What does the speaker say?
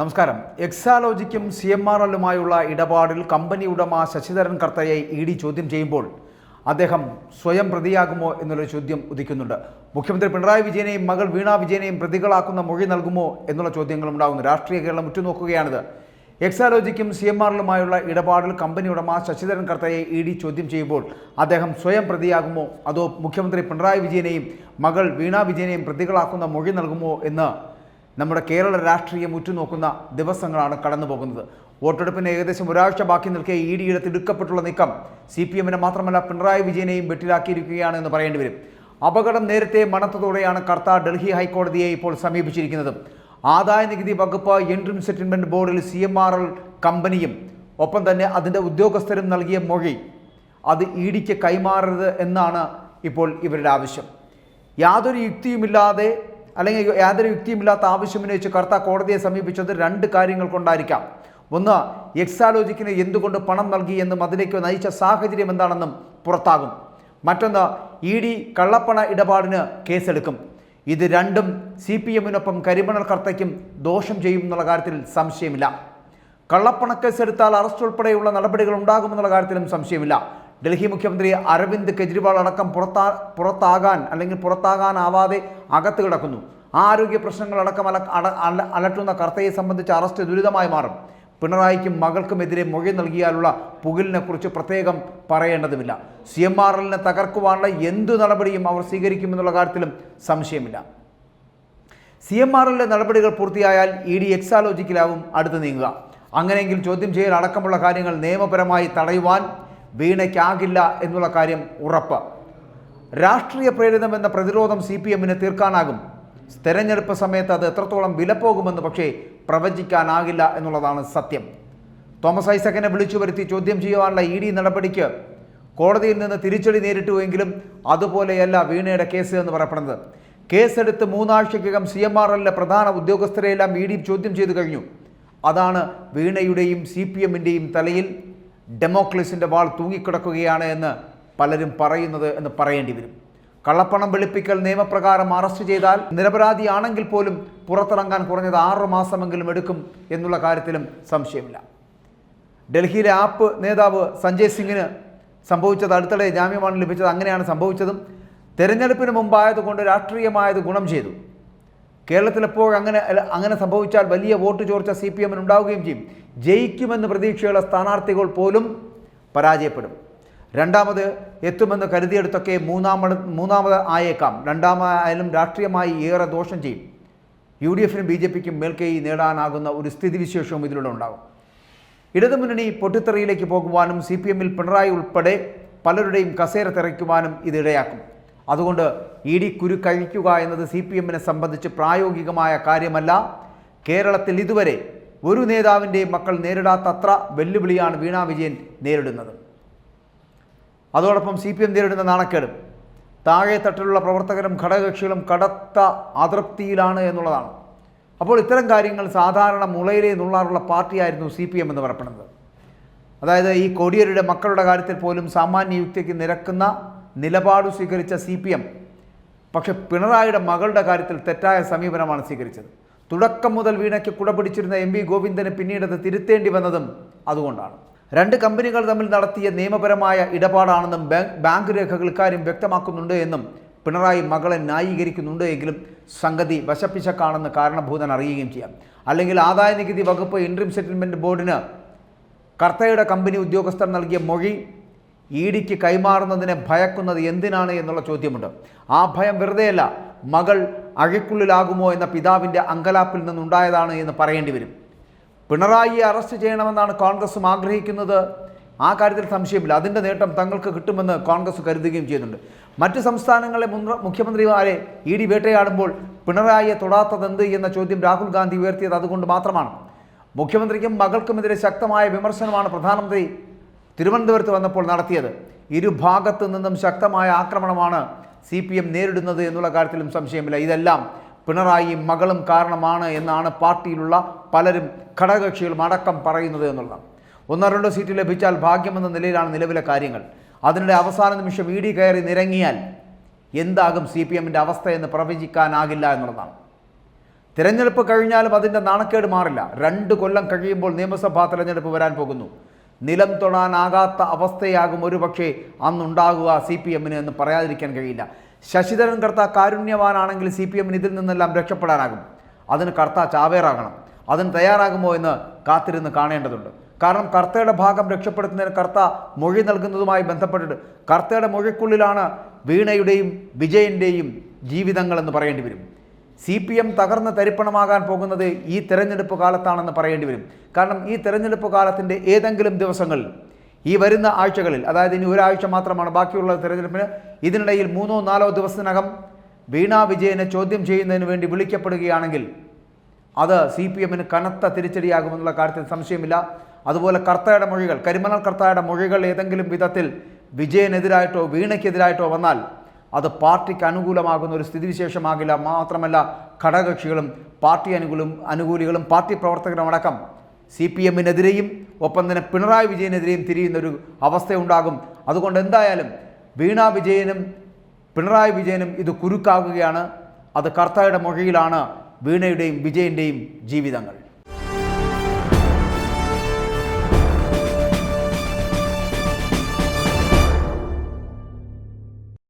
നമസ്കാരം. എക്സാലോജിക്കും CMRLുമായുള്ള ഇടപാടിൽ കമ്പനി ഉടമ ശശിധരൻ കർത്തയെ ED ചോദ്യം ചെയ്യുമ്പോൾ അദ്ദേഹം സ്വയം പ്രതിയാകുമോ എന്നൊരു ചോദ്യം ഉദിക്കുന്നുണ്ട്. മുഖ്യമന്ത്രി പിണറായി വിജയനെയും മകൾ വീണ വിജയനെയും പ്രതികളാക്കുന്ന മൊഴി നൽകുമോ എന്നുള്ള ചോദ്യങ്ങളും ഉണ്ടാകുന്നു. രാഷ്ട്രീയ കേരളം ഉറ്റുനോക്കുകയാണിത്. എക്സാലോജിക്കും CMRLുമായുള്ള ഇടപാടിൽ കമ്പനി ഉടമ ശശിധരൻ കർത്തയെ ED ചോദ്യം ചെയ്യുമ്പോൾ അദ്ദേഹം സ്വയം പ്രതിയാകുമോ അതോ മുഖ്യമന്ത്രി പിണറായി വിജയനെയും മകൾ വീണ വിജയനെയും പ്രതികളാക്കുന്ന മൊഴി നൽകുമോ എന്ന് നമ്മുടെ കേരള രാഷ്ട്രീയം ഉറ്റുനോക്കുന്ന ദിവസങ്ങളാണ് കടന്നു പോകുന്നത്. വോട്ടെടുപ്പിന് ഏകദേശം ഒരാഴ്ച ബാക്കി നിൽക്കെ EDയുടെ തിടുക്കപ്പെട്ടുള്ള നീക്കം CPMനെ മാത്രമല്ല പിണറായി വിജയനെയും വെട്ടിലാക്കിയിരിക്കുകയാണ് എന്ന് പറയേണ്ടി വരും. അപകടം നേരത്തെ മണത്തതോടെയാണ് കർത്ത ഡൽഹി ഹൈക്കോടതിയെ ഇപ്പോൾ സമീപിച്ചിരിക്കുന്നത്. ആദായ നികുതി വകുപ്പ് എൻട്രി സെറ്റിൽമെന്റ് ബോർഡിൽ CMRL കമ്പനിയും ഒപ്പം തന്നെ അതിൻ്റെ ഉദ്യോഗസ്ഥരും നൽകിയ മൊഴി അത് EDക്ക് കൈമാറരുത് എന്നാണ് ഇപ്പോൾ ഇവരുടെ ആവശ്യം. യാതൊരു യുക്തിയുമില്ലാത്ത ആവശ്യം ഉന്നയിച്ച് കർത്ത കോടതിയെ സമീപിച്ചത് രണ്ട് കാര്യങ്ങൾ കൊണ്ടായിരിക്കാം. ഒന്ന്, എക്സാലോജിക്കിന് എന്തുകൊണ്ട് പണം നൽകി എന്നും അതിലേക്ക് നയിച്ച സാഹചര്യം എന്താണെന്നും പുറത്താകും. മറ്റൊന്ന്, ED കള്ളപ്പണ ഇടപാടിന് കേസെടുക്കും. ഇത് രണ്ടും CPMനൊപ്പം കരിമണൽ കർത്തയ്ക്കും ദോഷം ചെയ്യും എന്നുള്ള കാര്യത്തിൽ സംശയമില്ല. കള്ളപ്പണ കേസെടുത്താൽ അറസ്റ്റ് ഉൾപ്പെടെയുള്ള നടപടികൾ ഉണ്ടാകുമെന്നുള്ള കാര്യത്തിലും സംശയമില്ല. ഡൽഹി മുഖ്യമന്ത്രി അരവിന്ദ് കെജ്രിവാൾ അടക്കം പുറത്താകാനാവാതെ അകത്ത് കിടക്കുന്നു. ആരോഗ്യ പ്രശ്നങ്ങളടക്കം അലട്ടുന്ന കർത്തയെ സംബന്ധിച്ച് അറസ്റ്റ് ദുരിതമായി മാറും. പിണറായിക്കും മകൾക്കുമെതിരെ മൊഴി നൽകിയാലുള്ള പുകലിനെ കുറിച്ച് പ്രത്യേകം പറയേണ്ടതുമില്ല. CMRLനെ തകർക്കുവാനുള്ള എന്തു നടപടിയും അവർ സ്വീകരിക്കുമെന്നുള്ള കാര്യത്തിലും സംശയമില്ല. CMRLന്റെ നടപടികൾ പൂർത്തിയായാൽ ED എക്സാലോജിക്കിലാവും അടുത്ത് നീങ്ങുക. അങ്ങനെയെങ്കിൽ ചോദ്യം ചെയ്യൽ അടക്കമുള്ള കാര്യങ്ങൾ നിയമപരമായി തടയുവാൻ വീണയ്ക്കാകില്ല എന്നുള്ള കാര്യം ഉറപ്പ്. രാഷ്ട്രീയ പ്രേരിതമെന്ന പ്രതിരോധം CPMന് തീർക്കാനാകും. തെരഞ്ഞെടുപ്പ് സമയത്ത് അത് എത്രത്തോളം വിലപ്പോകുമെന്ന് പക്ഷേ പ്രവചിക്കാനാകില്ല എന്നുള്ളതാണ് സത്യം. തോമസ് ഐസക്കിനെ വിളിച്ചു വരുത്തി ചോദ്യം ചെയ്യുവാനുള്ള ED നടപടിക്ക് കോടതിയിൽ നിന്ന് തിരിച്ചടി നേരിട്ടുവെങ്കിലും അതുപോലെയല്ല വീണയുടെ കേസ് എന്ന് പറയപ്പെടുന്നത്. കേസെടുത്ത് 3 ആഴ്ചയ്ക്കകം CMRLന്റെ പ്രധാന ഉദ്യോഗസ്ഥരെയെല്ലാം ED ചോദ്യം ചെയ്തു കഴിഞ്ഞു. അതാണ് വീണയുടെയും CPMന്റെയും തലയിൽ ഡെമോക്ലിസിൻ്റെ വാൾ തൂങ്ങിക്കിടക്കുകയാണ് എന്ന് പലരും പറയുന്നത് എന്ന് പറയേണ്ടി വരും. കള്ളപ്പണം വെളുപ്പിക്കൽ നിയമപ്രകാരം അറസ്റ്റ് ചെയ്താൽ നിരപരാധിയാണെങ്കിൽ പോലും പുറത്തിറങ്ങാൻ കുറഞ്ഞത് 6 മാസമെങ്കിലും എടുക്കും എന്നുള്ള കാര്യത്തിലും സംശയമില്ല. ഡൽഹിയിലെ ആപ്പ് നേതാവ് സഞ്ജയ് സിംഗിന് സംഭവിച്ചത് അടുത്തിടെ ജാമ്യമാണ് ലഭിച്ചത്. അങ്ങനെയാണ് സംഭവിച്ചതും. തെരഞ്ഞെടുപ്പിന് മുമ്പായതുകൊണ്ട് രാഷ്ട്രീയമായത് ഗുണം ചെയ്തു. കേരളത്തിലെപ്പോൾ അങ്ങനെ സംഭവിച്ചാൽ വലിയ വോട്ട് ചോർച്ച CPMന് ഉണ്ടാവുകയും ചെയ്യും. ജയിക്കുമെന്ന് പ്രതീക്ഷയുള്ള സ്ഥാനാർത്ഥികൾ പോലും പരാജയപ്പെടും. രണ്ടാമത് എത്തുമെന്ന് കരുതിയെടുത്തൊക്കെ മൂന്നാമത് ആയേക്കാം. രണ്ടാമതായാലും രാഷ്ട്രീയമായി ഏറെ ദോഷം ചെയ്യും. UDFനും BJPക്കും മേൽക്കൈ നേടാനാകുന്ന ഒരു സ്ഥിതിവിശേഷവും ഇതിലൂടെ ഉണ്ടാകും. ഇടതുമുന്നണി പൊട്ടിത്തെറിയിലേക്ക് പോകുവാനും CPMൽ പിണറായി ഉൾപ്പെടെ പലരുടെയും കസേര തെറിക്കുവാനും ഇതിടയാക്കും. അതുകൊണ്ട് ED കുരു കഴിക്കുക എന്നത് CPMനെ സംബന്ധിച്ച് പ്രായോഗികമായ കാര്യമല്ല. കേരളത്തിൽ ഇതുവരെ ഒരു നേതാവിൻ്റെയും മക്കൾ നേരിടാത്തത്ര വെല്ലുവിളിയാണ് വീണ വിജയൻ നേരിടുന്നത്. അതോടൊപ്പം CPM നേരിടുന്ന നാണക്കേടും താഴെ തട്ടിലുള്ള പ്രവർത്തകരും ഘടകകക്ഷികളും കടുത്ത അതൃപ്തിയിലാണ് എന്നുള്ളതാണ്. അപ്പോൾ ഇത്തരം കാര്യങ്ങൾ സാധാരണ മുളയിലേ നുള്ളാറുള്ള പാർട്ടിയായിരുന്നു CPM എന്ന് പറയപ്പെടുന്നത്. അതായത് ഈ കോടിയേരിയുടെ മക്കളുടെ കാര്യത്തിൽ പോലും സാമാന്യ യുക്തിക്ക് നിരക്കുന്ന നിലപാട് സ്വീകരിച്ച CPM പക്ഷെ പിണറായിയുടെ മകളുടെ കാര്യത്തിൽ തെറ്റായ സമീപനമാണ് സ്വീകരിച്ചത്. തുടക്കം മുതൽ വീണയ്ക്ക് കുടപിടിച്ചിരുന്ന MV ഗോവിന്ദന് പിന്നീട് അത് തിരുത്തേണ്ടി വന്നതും അതുകൊണ്ടാണ്. രണ്ട് കമ്പനികൾ തമ്മിൽ നടത്തിയ നിയമപരമായ ഇടപാടാണെന്നും ബാങ്ക് രേഖകൾ ഇക്കാര്യം വ്യക്തമാക്കുന്നുണ്ട് എന്നും പിണറായി മകളെ ന്യായീകരിക്കുന്നുണ്ട് എങ്കിലും സംഗതി വശപ്പിശക്കാണെന്ന് കാരണഭൂതൻ അറിയുകയും ചെയ്യാം. അല്ലെങ്കിൽ ആദായ നികുതി വകുപ്പ് എൻട്രി സെറ്റിൽമെന്റ് ബോർഡിന് കർത്തയുടെ കമ്പനി ഉദ്യോഗസ്ഥർ നൽകിയ മൊഴി EDക്ക് കൈമാറുന്നതിനെ ഭയക്കുന്നത് എന്തിനാണ് എന്നുള്ള ചോദ്യമുണ്ട്. ആ ഭയം വെറുതെയല്ല, മകൾ അഴിക്കുള്ളിലാകുമോ എന്ന പിതാവിൻ്റെ അങ്കലാപ്പിൽ നിന്നുണ്ടായതാണ് എന്ന് പറയേണ്ടി വരും. പിണറായിയെ അറസ്റ്റ് ചെയ്യണമെന്നാണ് കോൺഗ്രസും ആഗ്രഹിക്കുന്നത്. ആ കാര്യത്തിൽ സംശയമില്ല. അതിൻ്റെ നേട്ടം തങ്ങൾക്ക് കിട്ടുമെന്ന് കോൺഗ്രസ് കരുതുകയും ചെയ്യുന്നുണ്ട്. മറ്റ് സംസ്ഥാനങ്ങളിലെ മുഖ്യമന്ത്രിമാരെ ED വേട്ടയാടുമ്പോൾ പിണറായിയെ തൊടാത്തതെന്ത് എന്ന ചോദ്യം രാഹുൽ ഗാന്ധി ഉയർത്തിയത് അതുകൊണ്ട് മാത്രമാണ്. മുഖ്യമന്ത്രിക്കും മകൾക്കുമെതിരെ ശക്തമായ വിമർശനമാണ് പ്രധാനമന്ത്രി തിരുവനന്തപുരത്ത് വന്നപ്പോൾ നടത്തിയത്. ഇരുഭാഗത്തു നിന്നും ശക്തമായ ആക്രമണമാണ് CPM നേരിടുന്നത് എന്നുള്ള കാര്യത്തിലും സംശയമില്ല. ഇതെല്ലാം പിണറായിയും മകളും കാരണമാണ് എന്നാണ് പാർട്ടിയിലുള്ള പലരും ഘടകകക്ഷികളും അടക്കം പറയുന്നത് എന്നുള്ളതാണ്. 1-2 സീറ്റ് ലഭിച്ചാൽ ഭാഗ്യമെന്ന നിലയിലാണ് നിലവിലെ കാര്യങ്ങൾ. അതിനിടെ അവസാന നിമിഷം ED കയറി നിരങ്ങിയാൽ എന്താകും CPMൻ്റെ അവസ്ഥയെന്ന് പ്രവചിക്കാനാകില്ല എന്നുള്ളതാണ്. തിരഞ്ഞെടുപ്പ് കഴിഞ്ഞാലും അതിൻ്റെ നാണക്കേട് മാറില്ല. 2 കൊല്ലം കഴിയുമ്പോൾ നിയമസഭാ തിരഞ്ഞെടുപ്പ് വരാൻ പോകുന്നു. നിലം തൊടാനാകാത്ത അവസ്ഥയാകും ഒരുപക്ഷെ അന്നുണ്ടാകുക CPM-ന് എന്ന് പറയാതിരിക്കാൻ കഴിയില്ല. ശശിധരൻ കർത്ത കാരുണ്യവാനാണെങ്കിൽ CPM-ന് ഇതിൽ നിന്നെല്ലാം രക്ഷപ്പെടാനാകും. അതിന് കർത്ത ചാവേറാകണം. അതിന് തയ്യാറാകുമോ എന്ന് കാത്തിരുന്ന് കാണേണ്ടതുണ്ട്. കാരണം കർത്തയുടെ ഭാഗം രക്ഷപ്പെടുത്തുന്നതിന് കർത്ത മൊഴി നൽകുന്നതുമായി ബന്ധപ്പെട്ടിട്ട് കർത്തയുടെ മൊഴിക്കുള്ളിലാണ് വീണയുടെയും വിജയൻ്റെയും ജീവിതങ്ങളെന്ന് പറയേണ്ടി വരും. CPM തകർന്ന് തരിപ്പണമാകാൻ പോകുന്നത് ഈ തെരഞ്ഞെടുപ്പ് കാലത്താണെന്ന് പറയേണ്ടി വരും. കാരണം ഈ തെരഞ്ഞെടുപ്പ് കാലത്തിൻ്റെ ഏതെങ്കിലും ദിവസങ്ങളിൽ, ഈ വരുന്ന ആഴ്ചകളിൽ, അതായത് ഇനി ഒരാഴ്ച മാത്രമാണ് ബാക്കിയുള്ള തെരഞ്ഞെടുപ്പിന്, ഇതിനിടയിൽ 3-4 ദിവസത്തിനകം വീണ വിജയനെ ചോദ്യം ചെയ്യുന്നതിന് വേണ്ടി വിളിക്കപ്പെടുകയാണെങ്കിൽ അത് CPM-ന് കനത്ത തിരിച്ചടിയാകുമെന്നുള്ള കാര്യത്തിൽ സംശയമില്ല. അതുപോലെ കർത്തയുടെ മൊഴികൾ, കരിമണൽ കർത്തയുടെ മൊഴികൾ ഏതെങ്കിലും വിധത്തിൽ വിജയനെതിരായിട്ടോ വീണയ്ക്കെതിരായിട്ടോ വന്നാൽ അത് പാർട്ടിക്ക് അനുകൂലമാകുന്ന ഒരു സ്ഥിതിവിശേഷമാകില്ല. മാത്രമല്ല ഘടകകക്ഷികളും പാർട്ടി അനുകൂലികളും പാർട്ടി പ്രവർത്തകരും അടക്കം CPM-നെതിരെയും ഒപ്പം തന്നെ പിണറായി വിജയനെതിരെയും തിരിയുന്നൊരു അവസ്ഥയുണ്ടാകും. അതുകൊണ്ട് എന്തായാലും വീണ വിജയനും പിണറായി വിജയനും ഇത് കുരുക്കാകുകയാണ്. അത് കർത്തയുടെ മൊഴിയിലാണ് വീണയുടെയും വിജയൻ്റെയും ജീവിതങ്ങൾ.